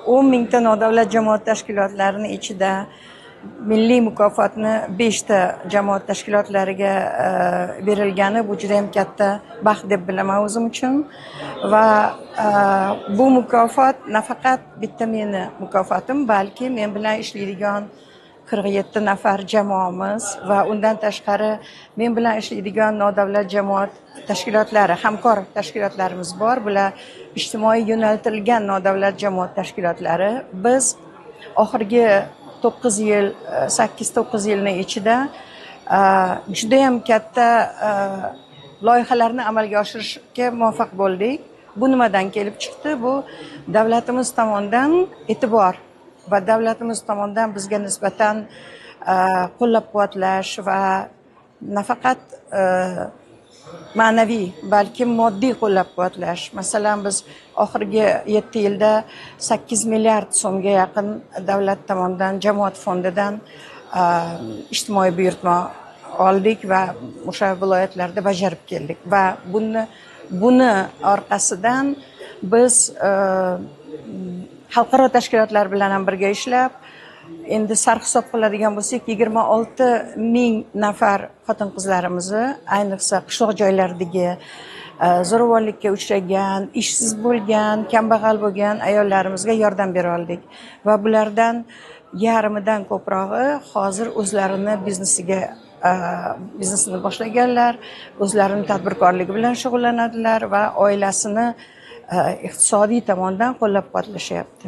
10 mingta nodavlat jamoat tashkilotlarining ichida milliy mukofotni 5 ta jamoat tashkilotlariga berilgani bu juda ham katta baxt deb bilaman o'zim uchun. Va bu mukofot nafaqat bitta meni mukofotim, balki men bilan ishlaydigan 47 nafar jamoamiz va undan tashqari men bilan ishlaydigan nodavlat jamoat tashkilotlari, hamkor tashkilotlarimiz bor. Bular ijtimoiy yo'naltirilgan nodavlat jamoat tashkilotlari. Biz oxirgi 9 yil, 8-9 yilning ichida juda ham katta loyihalarni amalga oshirishga muvaffaq bo'ldik. Bu nimadan kelib chiqdi? Bu davlatimiz tomonidan e'tibor va davlatimiz tomonidan bizga nisbatan qo'llab-quvvatlash va nafaqat ma'naviy, balki moddiy qo'llab-quvvatlash. Masalan, biz oxirgi 7 yilda 8 milliard so'mga yaqin davlat tomonidan, jamoat fondidan ijtimoiy buyurtma oldik va o'sha viloyatlarda bajarib keldik. Va buni orqasidan biz xalqaro tashkilotlar bilan ham birga ishlab, endi sarhisob qiladigan bo'lsak, 26 ming nafar xotin-qizlarimizni, ayniqsa qishloq joylardagi zo'ravonlikka uchragan, ishsiz bo'lgan, kambag'al bo'lgan ayollarimizga yordam bera oldik. Va bulardan yarmidan ko'prog'i hozir o'zlarini biznesini boshlaganlar, o'zlarini tadbirkorligi bilan shug'ullanadilar va oilasini iqtisodiy tomondan qo'llab-quvvatlashyapti.